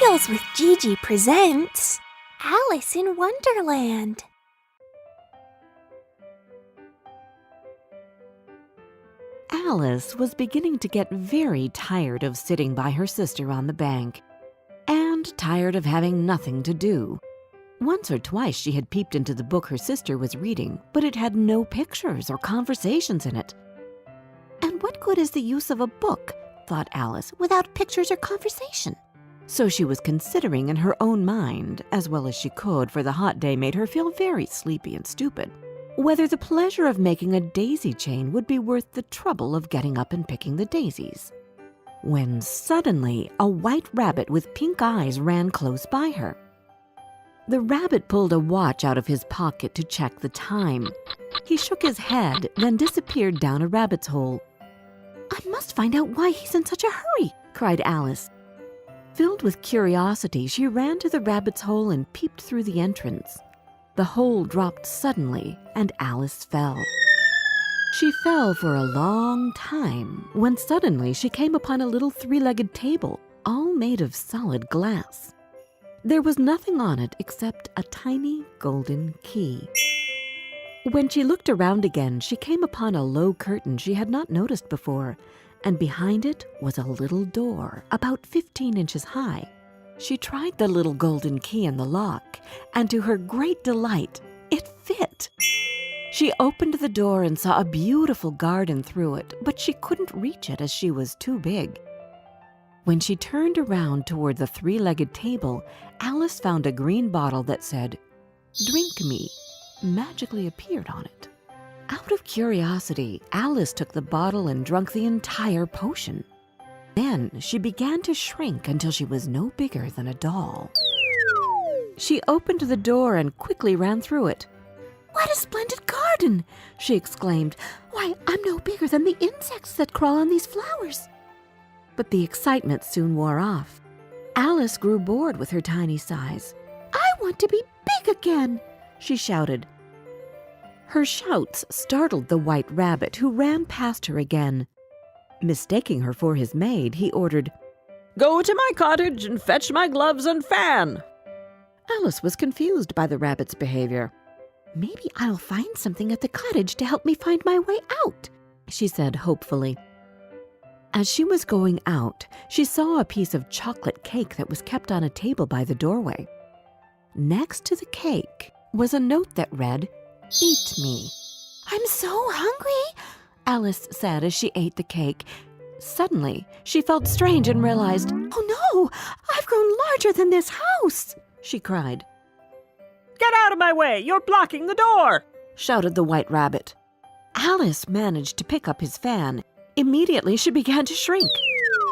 Riddles with Gigi presents Alice in Wonderland. Alice was beginning to get very tired of sitting by her sister on the bank, and tired of having nothing to do. Once or twice she had peeped into the book her sister was reading, but it had no pictures or conversations in it. And what good is the use of a book, thought Alice, without pictures or conversation? So she was considering in her own mind, as well as she could, for the hot day made her feel very sleepy and stupid, whether the pleasure of making a daisy chain would be worth the trouble of getting up and picking the daisies. When suddenly a white rabbit with pink eyes ran close by her. The rabbit pulled a watch out of his pocket to check the time. He shook his head, then disappeared down a rabbit's hole. "I must find out why he's in such a hurry," cried Alice. Filled with curiosity, she ran to the rabbit's hole and peeped through the entrance. The hole dropped suddenly, and Alice fell. She fell for a long time, when suddenly she came upon a little three-legged table, all made of solid glass. There was nothing on it except a tiny golden key. When she looked around again, she came upon a low curtain she had not noticed before, and behind it was a little door, about 15 inches high. She tried the little golden key in the lock, and to her great delight, it fit. She opened the door and saw a beautiful garden through it, but she couldn't reach it as she was too big. When she turned around toward the three-legged table, Alice found a green bottle that said, "Drink me," magically appeared on it. Out of curiosity, Alice took the bottle and drank the entire potion. Then she began to shrink until she was no bigger than a doll. She opened the door and quickly ran through it. "What a splendid garden!" she exclaimed. "Why, I'm no bigger than the insects that crawl on these flowers." But the excitement soon wore off. Alice grew bored with her tiny size. "I want to be big again," she shouted. Her shouts startled the white rabbit, who ran past her again. Mistaking her for his maid, he ordered, "Go to my cottage and fetch my gloves and fan." Alice was confused by the rabbit's behavior. "Maybe I'll find something at the cottage to help me find my way out," she said hopefully. As she was going out, she saw a piece of chocolate cake that was kept on a table by the doorway. Next to the cake was a note that read, "Eat me." "I'm so hungry," Alice said as she ate the cake. Suddenly, she felt strange and realized, "Oh no, I've grown larger than this house," she cried. "Get out of my way! You're blocking the door!" shouted the white rabbit. Alice managed to pick up his fan. Immediately, she began to shrink.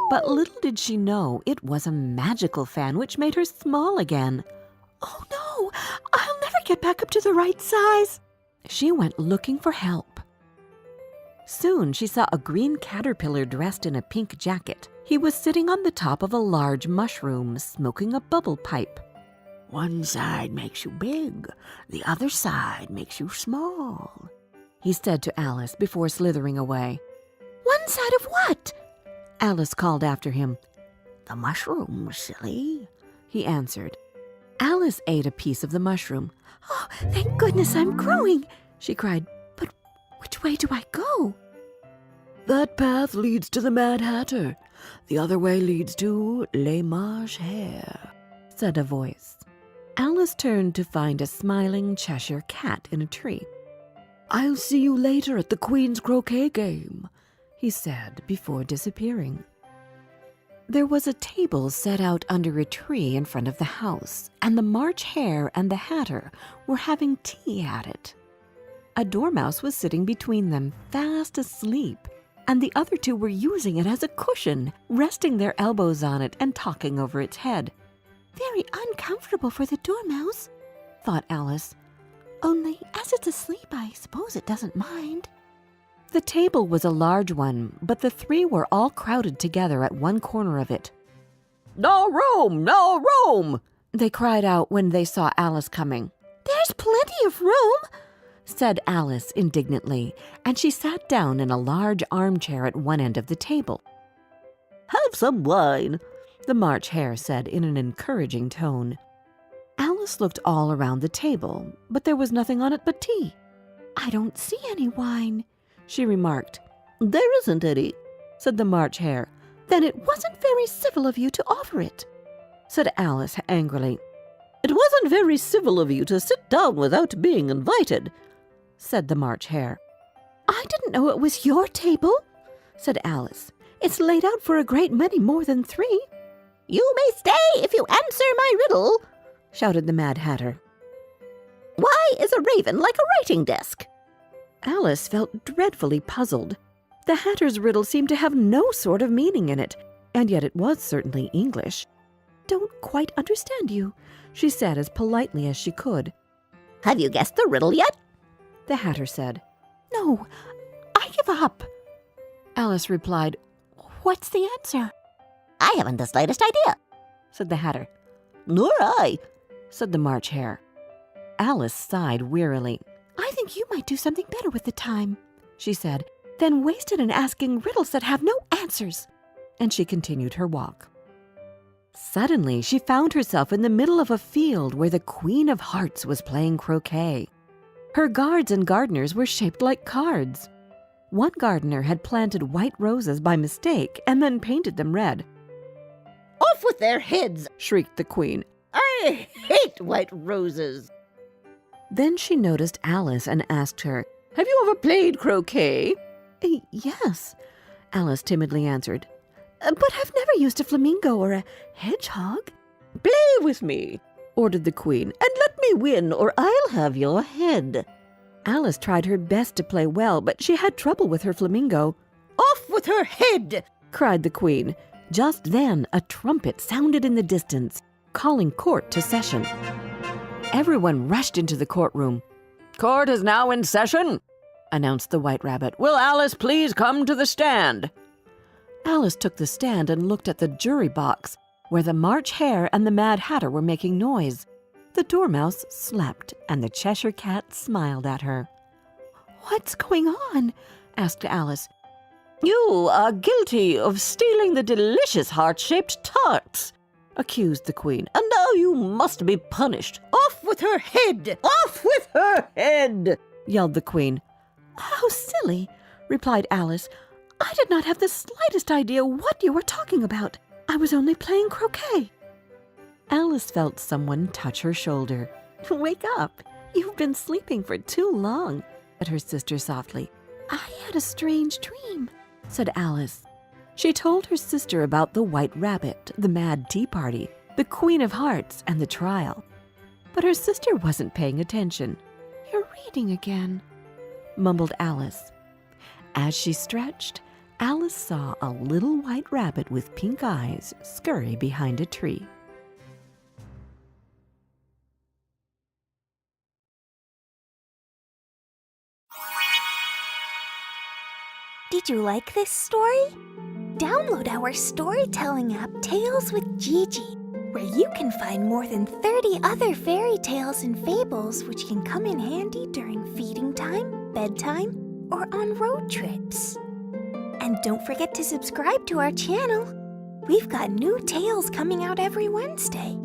But little did she know it was a magical fan which made her small again. "Oh no, I'll never get back up to the right size." She went looking for help. Soon she saw a green caterpillar dressed in a pink jacket. He was sitting on the top of a large mushroom, smoking a bubble pipe. "One side makes you big, the other side makes you small," he said to Alice before slithering away. "One side of what?" Alice called after him. "The mushroom, silly," he answered. Alice ate a piece of the mushroom. "Oh, thank goodness I'm growing," she cried. "But which way do I go?" "That path leads to the Mad Hatter. The other way leads to Les Marches Hare," said a voice. Alice turned to find a smiling Cheshire cat in a tree. "I'll see you later at the Queen's croquet game," he said before disappearing. There was a table set out under a tree in front of the house, and the March Hare and the Hatter were having tea at it. A dormouse was sitting between them, fast asleep, and the other two were using it as a cushion, resting their elbows on it and talking over its head. "Very uncomfortable for the dormouse," thought Alice. "Only, as it's asleep, I suppose it doesn't mind." The table was a large one, but the three were all crowded together at one corner of it. "No room! No room!" they cried out when they saw Alice coming. "There's plenty of room," said Alice indignantly, and she sat down in a large armchair at one end of the table. "Have some wine," the March Hare said in an encouraging tone. Alice looked all around the table, but there was nothing on it but tea. I don't see any wine, she remarked. There isn't any, said the March Hare. Then it wasn't very civil of you to offer it, said Alice angrily. It wasn't very civil of you to sit down without being invited, said the March Hare. I didn't know it was your table, said Alice. It's laid out for a great many more than 3. You may stay if you answer my riddle, shouted the Mad Hatter. Why is a raven like a writing desk? Alice felt dreadfully puzzled. The Hatter's riddle seemed to have no sort of meaning in it, and yet it was certainly English. Don't quite understand you, she said as politely as she could. Have you guessed the riddle yet? The Hatter said. No, I give up. Alice replied, What's the answer? I haven't the slightest idea, said the Hatter. Nor I, said the March Hare. Alice sighed wearily. I think you might do something better with the time, she said, than waste it in asking riddles that have no answers. And she continued her walk. Suddenly, she found herself in the middle of a field where the Queen of Hearts was playing croquet. Her guards and gardeners were shaped like cards. One gardener had planted white roses by mistake and then painted them red. Off with their heads, shrieked the Queen. I hate white roses. Then she noticed Alice and asked her, Have you ever played croquet? Yes, Alice timidly answered. But I've never used a flamingo or a hedgehog. Play with me, ordered the Queen, and let me win or I'll have your head. Alice tried her best to play well, but she had trouble with her flamingo. Off with her head, cried the Queen. Just then, a trumpet sounded in the distance, calling court to session. Everyone rushed into the courtroom. Court is now in session, announced the White Rabbit. Will Alice please come to the stand? Alice took the stand and looked at the jury box, where the March Hare and the Mad Hatter were making noise. The Dormouse slept, and the Cheshire Cat smiled at her. What's going on? asked Alice. You are guilty of stealing the delicious heart-shaped tarts, accused the Queen, and now you must be punished. Off with her head! Off with her head! yelled the Queen. How silly, replied Alice. I did not have the slightest idea what you were talking about. I was only playing croquet. Alice felt someone touch her shoulder. Wake up. You've been sleeping for too long, said her sister softly. I had a strange dream, said Alice. She told her sister about the White Rabbit, the Mad Tea Party, the Queen of Hearts, and the trial. But her sister wasn't paying attention. You're reading again, mumbled Alice. As she stretched, Alice saw a little white rabbit with pink eyes scurry behind a tree. Did you like this story? Download our storytelling app, Tales with Gigi, where you can find more than 30 other fairy tales and fables which can come in handy during feeding time, bedtime, or on road trips. And don't forget to subscribe to our channel. We've got new tales coming out every Wednesday.